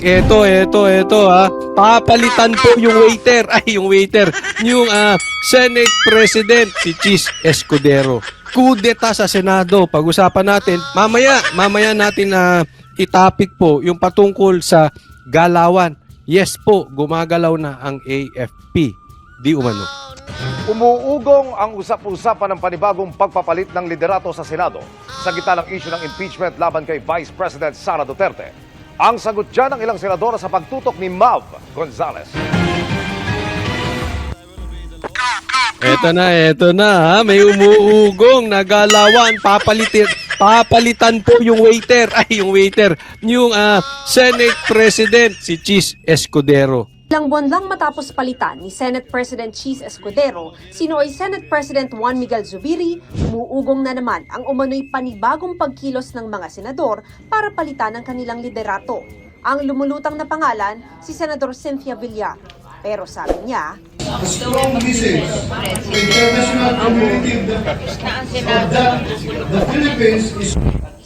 Eto ha. Papalitan po yung waiter. Yung waiter. Yung Senate President, si Chis Escudero. Kudeta sa Senado. Pag-usapan natin. Mamaya natin itapik po yung patungkol sa galawan. Yes po, gumagalaw na ang AFP. Di umano. Umuugong ang usap-usapan ng panibagong pagpapalit ng liderato sa Senado sa gitna ng issue ng impeachment laban kay Vice President Sara Duterte. Ang sagot dyan ng ilang senadora sa pagtutok ni Mav Gonzales. Eto na ha. May umuugong na galawan. Papalitan po yung waiter. Yung waiter. Yung Senate President, si Chis Escudero. Ilang buwan lang matapos palitan ni Senate President Chis Escudero, sinoy Senate President Juan Miguel Zubiri, umuugong na naman ang umano'y panibagong pagkilos ng mga senador para palitan ang kanilang liderato. Ang lumulutang na pangalan, si Senador Cynthia Villar. Pero sabi niya, strong message to the international community that the Philippines is.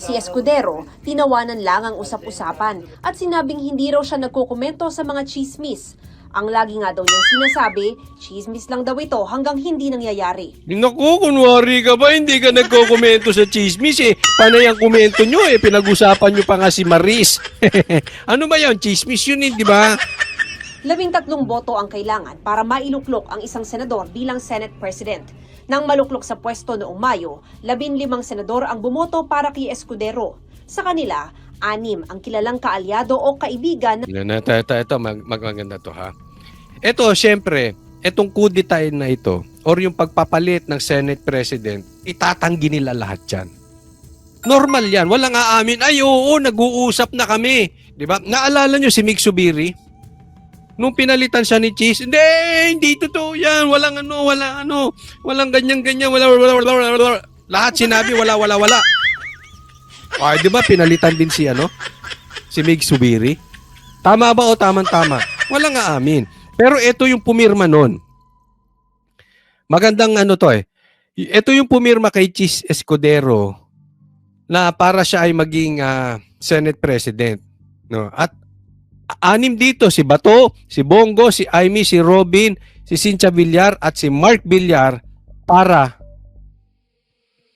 si Escudero, tinawanan lang ang usap-usapan at sinabing hindi raw siya nagkokomento sa mga chismis. Ang lagi nga daw niyang sinasabi, chismis lang daw ito hanggang hindi nangyayari. Naku, kunwari ka ba, hindi ka nagko-komento sa chismis Panay ang komento nyo pinag-usapan nyo pa nga si Maris. Ano ba yan? Chismis yun di ba? 13 boto ang kailangan para mailuklok ang isang senador bilang Senate President. Nang maluklok sa pwesto noong Mayo, 15 senador ang bumoto para kay Escudero. Sa kanila, 6 ang kilalang kaalyado o kaibigan. Ito, maganda to ha. Ito, syempre, itong kudeta na ito, or yung pagpapalit ng Senate President, itatanggi nila lahat yan. Normal yan. Walang aamin, oo, nag-uusap na kami. Diba? Naalala nyo si Mig Zubiri? Nung pinalitan siya ni Chis, hindi totoo yan. Walang ganyan-ganyan, wala. Lahat sinabi, wala. Ay, di ba pinalitan din si Mig Zubiri? Tama ba o tama? Walang aamin. Pero ito yung pumirma nun. Magandang Ito yung pumirma kay Chis Escudero na para siya ay maging Senate President. No? At 6 dito, si Bato, si Bongo, si Amy, si Robin, si Cynthia Villar at si Mark Villar para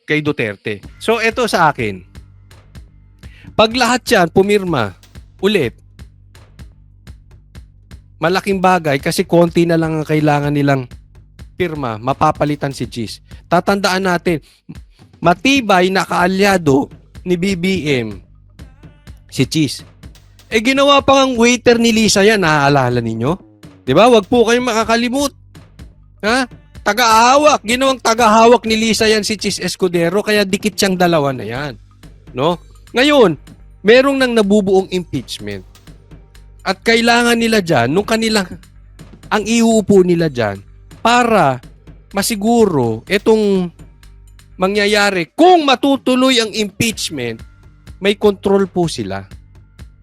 kay Duterte. So ito sa akin. Pag lahat yan pumirma ulit, malaking bagay kasi konti na lang ang kailangan nilang pirma, mapapalitan si Chis. Tatandaan natin, matibay na kaalyado ni BBM si Chis. Ginawa pa ang waiter ni Lisa yan, naaalala ninyo? Diba? Wag po kayong makakalimut. Ha? Tagahawak. Ginawang tagahawak ni Lisa yan si Chis Escudero, kaya dikit siyang dalawa na yan. No? Ngayon, merong nang nabubuong impeachment. At kailangan nila dyan, ang iuupo nila dyan, para masiguro itong mangyayari, kung matutuloy ang impeachment, may control po sila.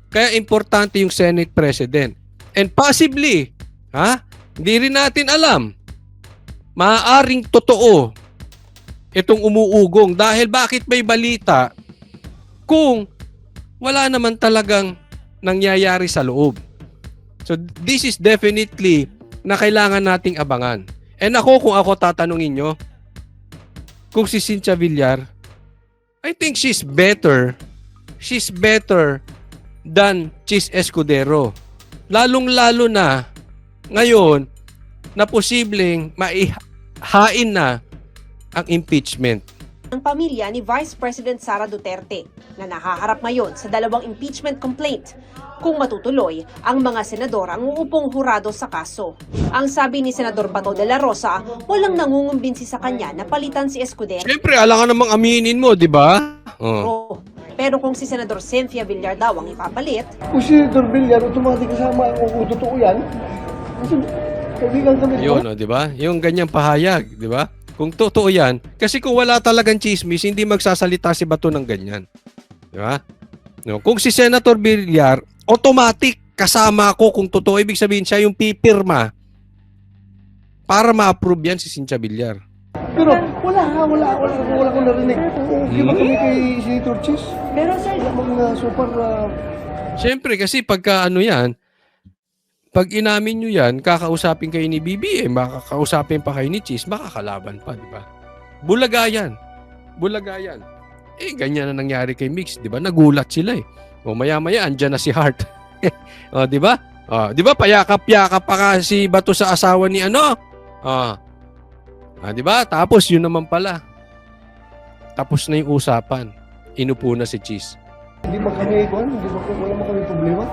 Kaya importante yung Senate President. And possibly, hindi rin natin alam, maaaring totoo itong umuugong. Dahil bakit may balita kung wala naman talagang nangyayari sa loob. So this is definitely na kailangan nating abangan. And kung ako tatanungin nyo, kung si Cynthia Villar, I think she's better than Chis Escudero. Lalong-lalo na ngayon na posibleng maihain na ang impeachment. Ang pamilya ni Vice President Sara Duterte na nakaharap ngayon sa 2 impeachment complaint. Kung matutuloy, ang mga senador ang uupong hurado sa kaso. Ang sabi ni Senador Bato de la Rosa, walang nangungumbinsi sa kanya na palitan si Escudero. Siyempre, alangan namang aminin mo, di ba? Pero kung si Senador Cynthia Villar daw ang ipapalit, kung si Senador Villar, automatic kasama kung totoo yan. Kasi kaibigan kami. Yun, di ba? Yung ganyang pahayag, di ba? Kung totoo yan, kasi kung wala talagang chismis, hindi magsasalita si Bato ng ganyan. Di ba? No, kung si Senator Villar, automatic kasama ko kung totoo. Ibig sabihin siya yung pipirma para ma-approve yan si Cynthia Villar. Pero wala ko narinig. Okay ba kami kay Senator Chis? Pero sir, wala mga super Siyempre, kasi pagka ano yan, pag inamin nyo yan, kakausapin kayo ni BBM, makakausapin pa kayo ni Cheese, makakalaban pa, di ba? Bulaga yan. Bulaga yan. Eh, ganyan na nangyari kay Mix, di ba? Nagulat sila eh. O maya-maya, andyan na si Hart. O, di ba? O, di ba? Payakap-yakap pa si Bato sa asawa ni ano? Di ba? Tapos, yun naman pala. Tapos na yung usapan. Inupo na si Cheese. Hindi ba kami, wala mo kami problema?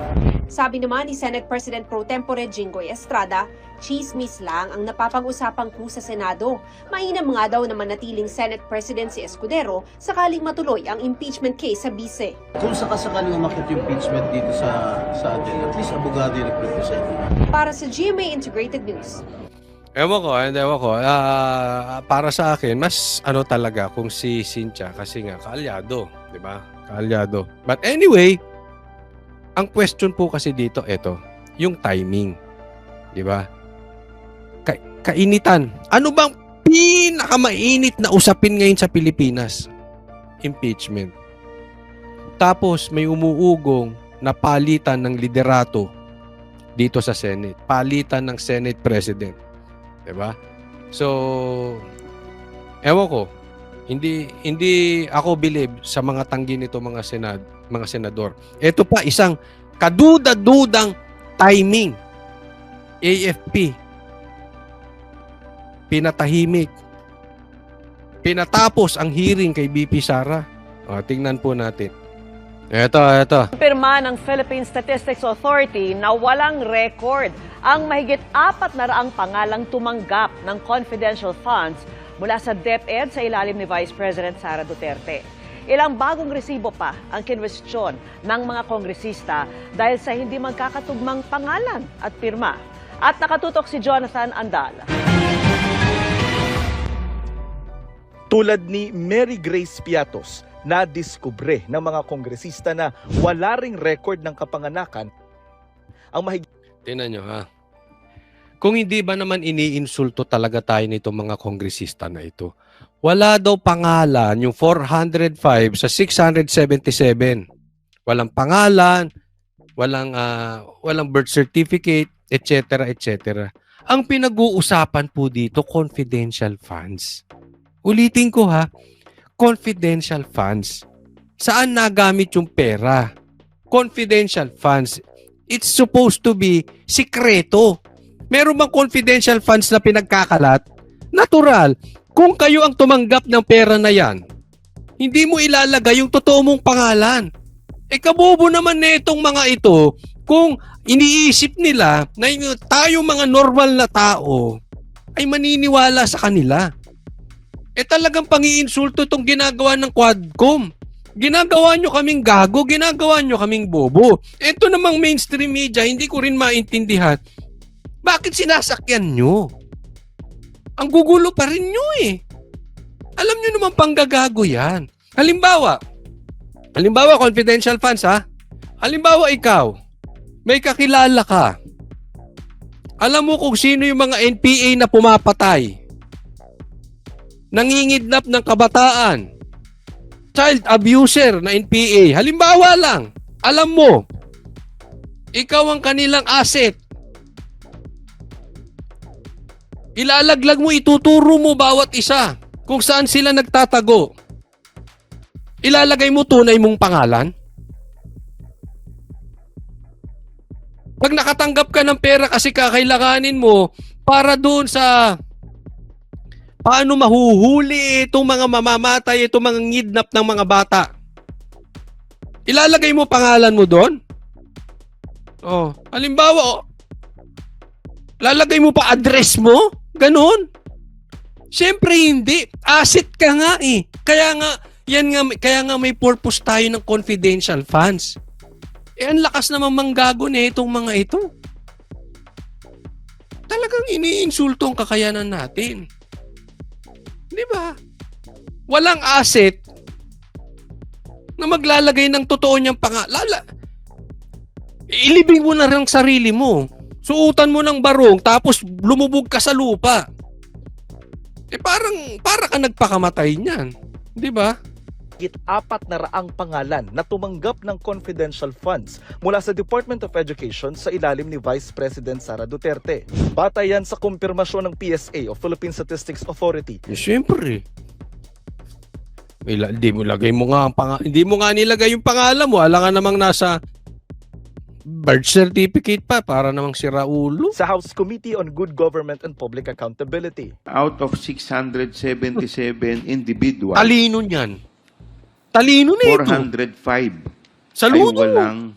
Sabi naman ni Senate President Pro Tempore Jinggoy Estrada, chismis lang ang napapag-usapang coup sa Senado. Mainam nga daw na manatiling Senate President si Escudero sakaling matuloy ang impeachment case sa Bise. Kung sakasakaling umakit yung impeachment dito sa atin, at least abogado yung represent. Para sa GMA Integrated News. Ewan ko. Para sa akin, mas ano talaga kung si Cynthia kasi nga kaalyado, di ba? Kaalyado. But anyway, ang question po kasi dito, eto, yung timing. Di ba? Kainitan. Ano bang pinakamainit na usapin ngayon sa Pilipinas? Impeachment. Tapos may umuugong na palitan ng liderato dito sa Senate. Palitan ng Senate President. Diba? So, ewan ko, hindi ako believe sa mga tanggi nito mga senador. Ito pa isang kaduda-dudang timing. AFP. Pinatahimik. Pinatapos ang hearing kay BP Sara. O, tingnan po natin. Ito. Pirma ng Philippine Statistics Authority na walang record ang mahigit 400 pangalang tumanggap ng confidential funds mula sa DepEd sa ilalim ni Vice President Sara Duterte. Ilang bagong resibo pa ang kinwestiyon ng mga kongresista dahil sa hindi magkakatugmang pangalan at pirma. At nakatutok si Jonathan Andal. Tulad ni Mary Grace Piatos, na-diskubre ng mga kongresista na wala ring record ng kapanganakan ang mahigit. Tingnan nyo ha. Kung hindi ba naman iniinsulto talaga tayo nitong mga kongresista na ito, wala daw pangalan yung 405 sa 677. Walang pangalan, walang birth certificate, etc. etc. Ang pinag-uusapan po dito, confidential funds. Ulitin ko ha, confidential funds. Saan nagamit yung pera? Confidential funds. It's supposed to be sikreto. Meron bang confidential funds na pinagkakalat? Natural. Kung kayo ang tumanggap ng pera na yan, hindi mo ilalagay yung totoo mong pangalan. Kabobo naman na itong mga ito kung iniisip nila na tayo mga normal na tao ay maniniwala sa kanila. Talagang pangiinsulto itong ginagawa ng Quadcom. Ginagawa nyo kaming gago, ginagawa nyo kaming bobo. Ito namang mainstream media, hindi ko rin maintindihan. Bakit sinasakyan nyo? Ang gugulo pa rin nyo eh. Alam nyo naman panggagago yan. Halimbawa, confidential funds ha? Halimbawa ikaw, may kakilala ka. Alam mo kung sino yung mga NPA na pumapatay. Nangingidnap ng kabataan. Child abuser na NPA. Halimbawa lang, alam mo, ikaw ang kanilang asset. Ilalaglag mo, ituturo mo bawat isa kung saan sila nagtatago. Ilalagay mo tunay mong pangalan. Pag nakatanggap ka ng pera kasi kakailanganin mo para doon sa paano mahuhuli itong mga mamamatay, itong mga ngidnap ng mga bata. Ilalagay mo pangalan mo doon? Halimbawa, lalagay mo pa address mo? Ganon? Siyempre hindi. Asset ka nga eh. Kaya nga may purpose tayo ng confidential funds. Ang lakas naman manggago na itong mga ito. Talagang iniinsulto ang kakayanan natin. Di ba? Walang asset na maglalagay ng totoo niyang pangalan. Ilibing mo na rin ang sarili mo. Suutan mo ng barong tapos lumubog ka sa lupa. Para ka nagpakamatay niyan. Di ba? 400 pangalan na tumanggap ng confidential funds mula sa Department of Education sa ilalim ni Vice President Sara Duterte. Batay yan sa kumpirmasyon ng PSA o Philippine Statistics Authority. Siyempre. Hindi mo nga nilagay yung pangalan mo. Alam nga namang nasa birth certificate pa para namang si Raulo. Sa House Committee on Good Government and Public Accountability. Out of 677 individuals, Talino niyan. Talino na ito. 405 ay Saludo. walang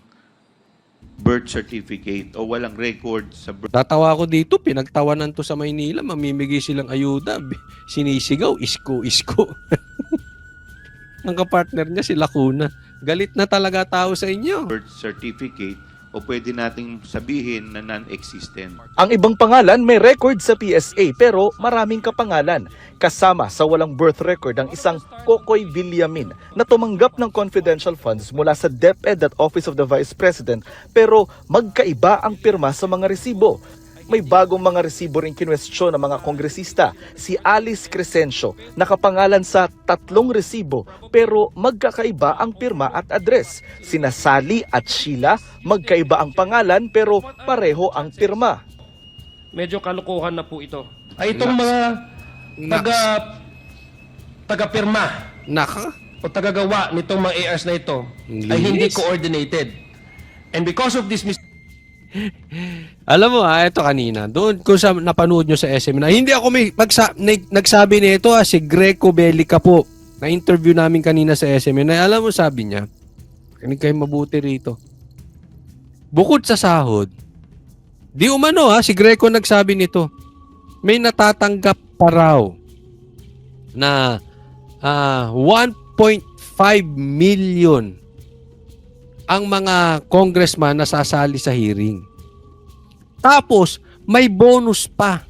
birth certificate o walang record sa birth. Tatawa ko dito, pinagtawanan to sa Maynila, mamimigay silang ayuda. Sinisigaw, isko. Ang kapartner niya, si Lacuna. Galit na talaga tao sa inyo. birth certificate o pwede nating sabihin na non-existent. Ang ibang pangalan may record sa PSA pero maraming kapangalan. Kasama sa walang birth record ang isang Kokoy Villamin na tumanggap ng confidential funds mula sa DepEd at Office of the Vice President pero magkaiba ang pirma sa mga resibo. May bagong mga resibo rin kinwestiyon ng mga kongresista. Si Alice Crescencio nakapangalan sa 3 resibo pero magkakaiba ang pirma at address. Sina Sally at Sheila magkaiba ang pangalan pero pareho ang pirma. Medyo kalokohan na po ito. Ay itong mga taga-pirma Naka. o tagagawa nitong mga ARs na ito ay hindi coordinated. And because of this Alam mo ito kanina, doon kung sa napanood nyo sa SM na, hindi ako nagsabi nito si Greco Bellica po. Na-interview namin kanina sa SM na, alam mo sabi niya, kinig kayo mabuti rito. Bukod sa sahod, di umano si Greco nagsabi nito, may natatanggap pa raw na 1.5 million ang mga congressman na sasali sa hearing. Tapos, may bonus pa.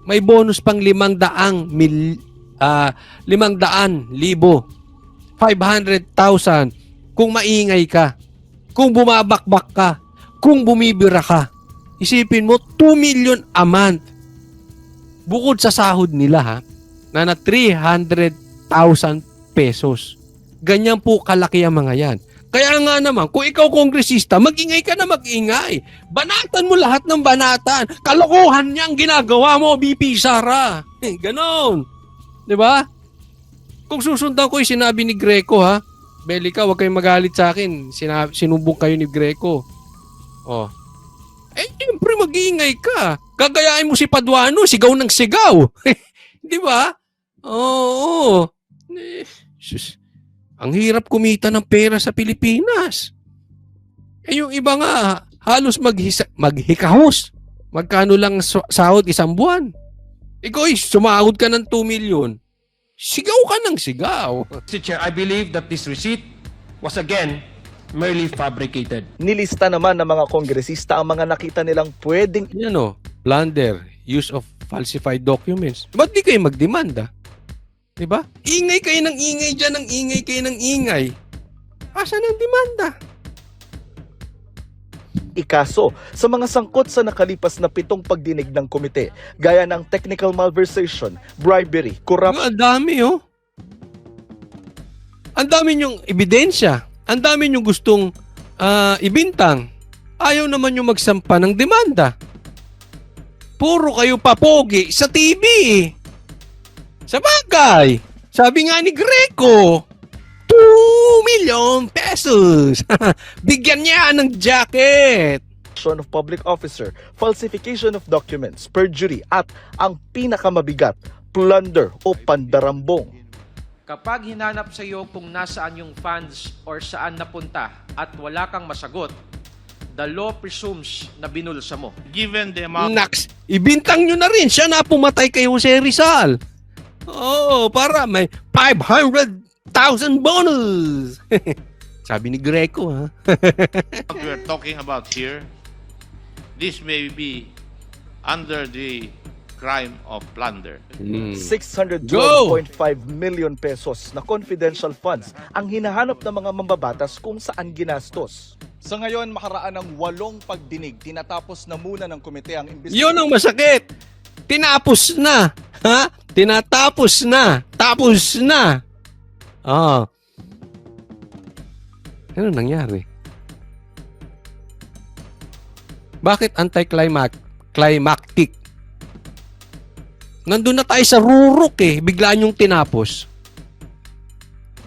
May bonus pang 500,000, 500,000 kung maingay ka, kung bumabakbak ka, kung bumibira ka. Isipin mo, 2 million a month. Bukod sa sahod nila na 300,000 pesos. Ganyan po kalaki ang mga yan. Kaya nga naman, kung ikaw kongresista, mag-ingay ka na mag-ingay. Banatan mo lahat ng banatan. Kalokohan niyang ginagawa mo, BP Sara. Ganon. Diba? Kung susundan ko yung sinabi ni Greco, Bellica, huwag kayong magalit sa akin. Sinubong kayo ni Greco. Siyempre mag-iingay ka. Gagayain mo si Paduano, sigaw ng sigaw. Diba? Oo. Ang hirap kumita ng pera sa Pilipinas. Yung iba nga, halos maghikahos. Magkano lang sahod isang buwan. Ikaw sumahod ka ng 2 million. Sigaw ka ng sigaw. Mr. Chair, I believe that this receipt was again merely fabricated. Nilista naman ng mga kongresista ang mga nakita nilang pwedeng Plunder, use of falsified documents. Ba't di kayo magdemanda? Diba? Ingay kayo ng ingay dyan, ingay kayo ng ingay. Asan ang demanda? ikaso sa mga sangkot sa nakalipas na 7 pagdinig ng komite, gaya ng technical malversation, bribery, corruption. Ang dami Ang dami niyong ebidensya. Ang dami niyong gustong ibintang. Ayaw naman yung magsampa ng demanda. Puro kayo papogi sa TV. Sa bagay, sabi nga ni Greco, 2 million pesos. Bigyan niya ng jacket. Of public officer, falsification of documents, perjury, at ang pinakamabigat, plunder o pandarambong. Kapag hinanap sa iyo kung nasaan yung funds or saan napunta at wala kang masagot, the law presumes na binulsa mo. Given the amount... Naks, ibintang nyo na rin. Siya na pumatay kay Jose Rizal. Oo, para may 500,000 bonus. Sabi ni Greco, ha? What we're talking about here, this may be under the crime of plunder. 612.5 million pesos na confidential funds ang hinahanap ng mga mambabatas kung saan ginastos. Sa ngayon, makaraan ng 8 pagdinig, tinatapos na muna ng komite ang investigasyon. Yun ang masakit. Tinapos na. Ha? Tinatapos na. Tapos na. Ano nangyari? Bakit anticlimactic? Nandun na tayo sa rurok eh. Biglaan yung tinapos.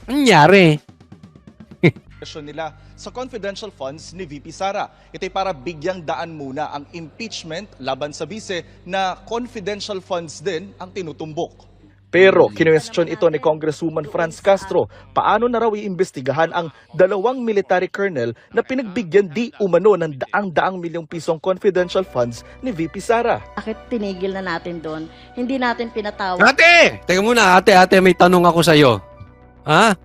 Ano nangyari? nila sa confidential funds ni VP Sara. Ito'y para bigyang daan muna ang impeachment laban sa bise na confidential funds din ang tinutumbok. Pero kinwestiyon ito ni Congresswoman Franz Castro, paano na raw iimbestigahan ang 2 military colonel na pinagbigyan di umano ng daang-daang milyong pisong confidential funds ni VP Sara. Bakit tinigil na natin doon? Hindi natin pinatawag. Ate! Teka muna, ate, may tanong ako sa'yo. Ha?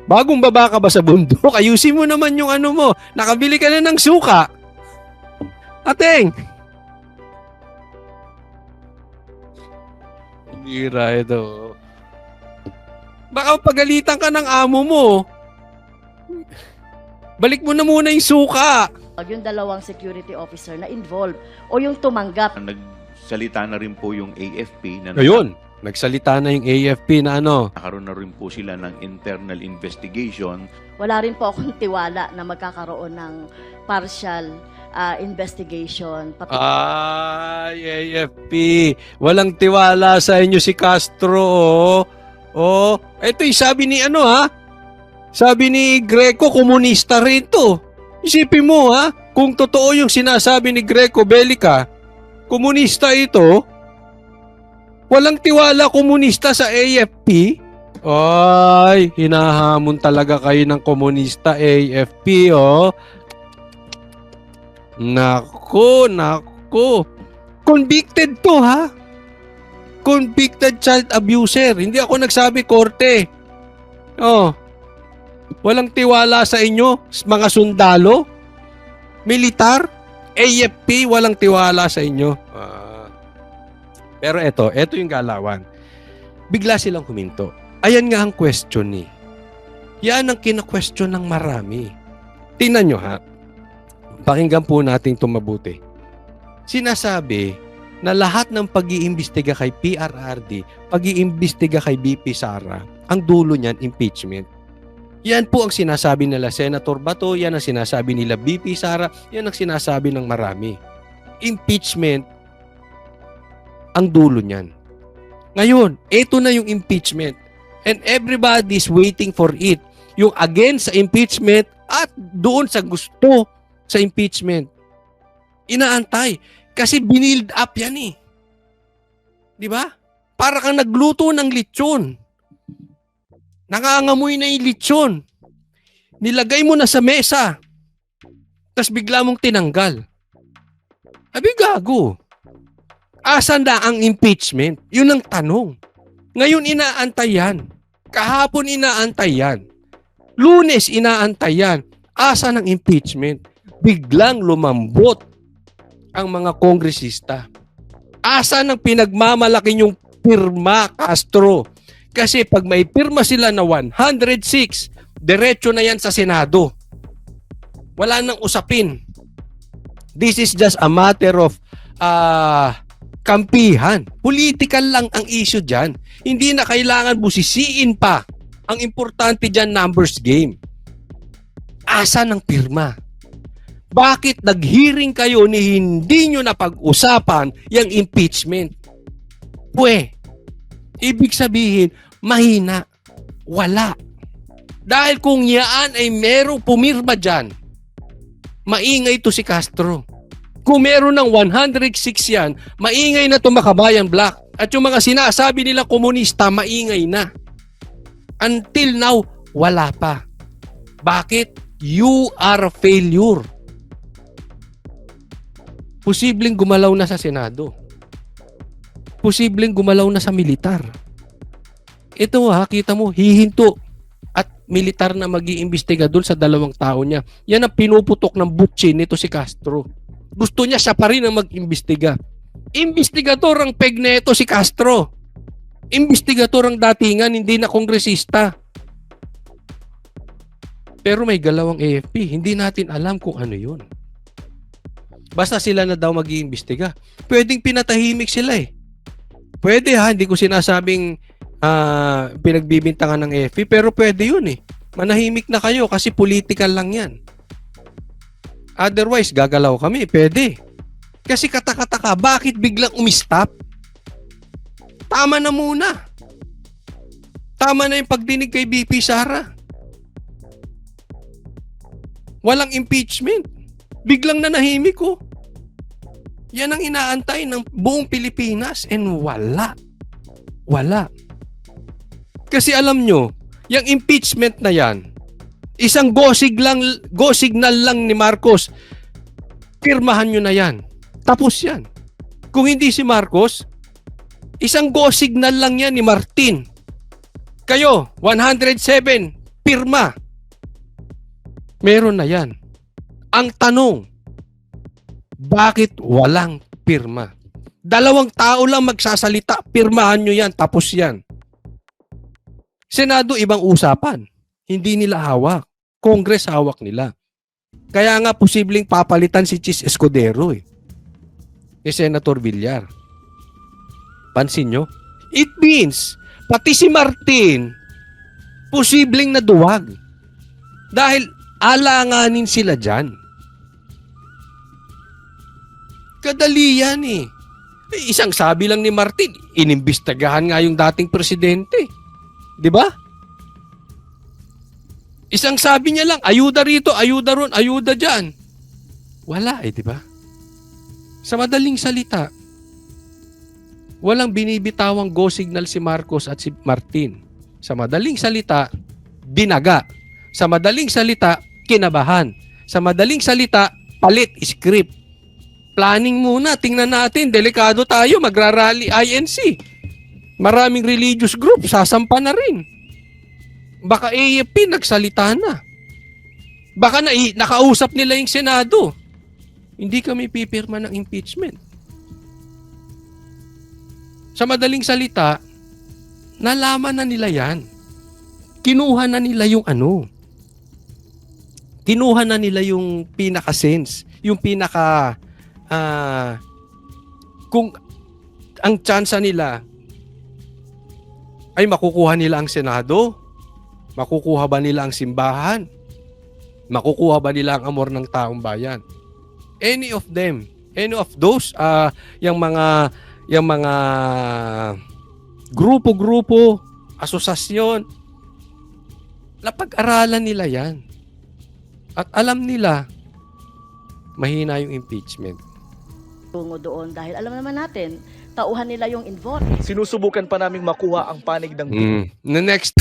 Bagong baba ka ba sa bundok? Ayusin mo naman yung ano mo. Nakabili ka na ng suka. Ateng! Bira ito. Baka pagalitan ka ng amo mo. Balik mo na muna yung suka. Yung 2 security officer na involved o yung tumanggap. Nagsalita na rin po yung AFP na Ayun, nagsalita na yung AFP na ano. nakaroon na rin po sila ng internal investigation. Wala rin po akong tiwala na magkakaroon ng partial investigation. Ay, AFP. Walang tiwala sa inyo si Castro. Oh, ito yung sabi ni ano ha? Sabi ni Greco, komunista rin to. Isipin mo ha, kung totoo yung sinasabi ni Greco Bellica, komunista ito, walang tiwala komunista sa AFP? Ay, hinahamon talaga kayo ng komunista AFP, oh. Nako. Convicted to, ha? Convicted child abuser. Hindi ako nagsabi korte. Oh. Walang tiwala sa inyo, mga sundalo, militar, AFP, walang tiwala sa inyo. Pero eto yung galawan. Bigla silang huminto. Ayan nga ang question ni. Yan ang kina-question ng marami. Tingnan nyo ha. Pakinggan po natin ito mabuti. Sinasabi na lahat ng pag-iimbestiga kay PRRD, pag-iimbestiga kay BP Sara, ang dulo niyan, impeachment. Yan po ang sinasabi nila Senator Bato, yan ang sinasabi nila BP Sara, yan ang sinasabi ng marami. Impeachment ang dulo niyan. Ngayon, ito na yung impeachment. And everybody's waiting for it. Yung against sa impeachment at doon sa gusto sa impeachment. Inaantay. Kasi binild up yan eh. Di ba? Para kang nagluto ng lechon. Nangangamoy na yung lechon. Nilagay mo na sa mesa. Tapos bigla mong tinanggal. Abi gago. Asan na ang impeachment? Yun ang tanong. Ngayon inaantay yan. Kahapon inaantay yan. Lunes inaantay yan. Asan ang impeachment? Biglang lumambot ang mga kongresista. Asan ang pinagmamalaki yung pirma, Castro? Kasi pag may pirma sila na 106, diretso na yan sa Senado. Wala nang usapin. This is just a matter of kampihan. Political lang ang issue dyan. Hindi na kailangan busisiin pa. Ang importante dyan, numbers game. Asan ang pirma? Bakit nag-hearing kayo ni hindi nyo napag-usapan yung impeachment? Ibig sabihin, mahina. Wala. Dahil kung yaan ay merong pumirma dyan, maingay to si Castro. Kung meron ng 106 yan, maingay na to Makabayan Black. At yung mga sinasabi nila komunista, maingay na. Until now, wala pa. Bakit? You are a failure. Posibleng gumalaw na sa Senado. Posibleng gumalaw na sa militar. Ito ha, kita mo, hihinto. At militar na mag-iimbestiga doon sa 2 tao niya. Yan ang pinuputok ng butsin nito si Castro. Gusto niya siya pa rin ang mag-imbestiga. Imbestigador ang peg neto si Castro. Imbestigador ang datingan, hindi na kongresista. Pero may galawang AFP, hindi natin alam kung ano yun. Basta sila na daw mag-iimbestiga. Pwedeng pinatahimik sila eh. Pwede ha, hindi ko sinasabing pinagbibintangan ng FB, pero pwede yun eh. Manahimik na kayo kasi political lang yan. Otherwise, gagalaw kami. Pwede. Kasi katakataka, bakit biglang umistop? Tama na muna. Tama na yung pagdinig kay BP Sara. Walang impeachment. Biglang nanahimik ko. Yan ang inaantay ng buong Pilipinas and wala. Wala. Kasi alam nyo, yung impeachment na yan, isang go signal lang ni Marcos, pirmahan nyo na yan. Tapos yan. Kung hindi si Marcos, isang go signal lang yan ni Martin. Kayo, 107, pirma. Meron na yan. Ang tanong, bakit walang pirma? 2 tao lang magsasalita, pirmahan nyo yan, tapos yan. Senado, ibang usapan. Hindi nila hawak. Congress hawak nila. Kaya nga posibleng papalitan si Chis Escudero eh. Ni Senator Villar. Pansin nyo? It means, pati si Martin, posibleng naduwag. Dahil alanganin sila dyan. Kadali yan eh. Isang sabi lang ni Martin, inimbestagahan nga yung dating presidente. Di ba? Isang sabi niya lang, ayuda rito, ayuda ron, ayuda dyan. Wala eh, di ba? Sa madaling salita, walang binibitawang go signal si Marcos at si Martin. Sa madaling salita, binaga. Sa madaling salita, kinabahan. Sa madaling salita, palit script. Planning muna, tingnan natin, delikado tayo, magrarally INC. Maraming religious group, sasampa na rin. Baka AFP nagsalita na. Baka nakausap nila yung Senado. Hindi kami pipirma ng impeachment. Sa madaling salita, nalaman na nila yan. Kinuha na nila yung ano. Kinuha na nila yung pinaka-sense. Yung pinaka... kung ang tsansa nila ay makukuha nila ang Senado, makukuha ba nila ang simbahan, makukuha ba nila ang amor ng taong bayan, any of them, any of those, yung mga grupo-grupo, asosasyon, napag-aralan nila yan. At alam nila, mahina yung impeachment. Tungo doon dahil alam naman natin, tauhan nila yung involved. Sinusubukan pa naming makuha ang panig ng Next.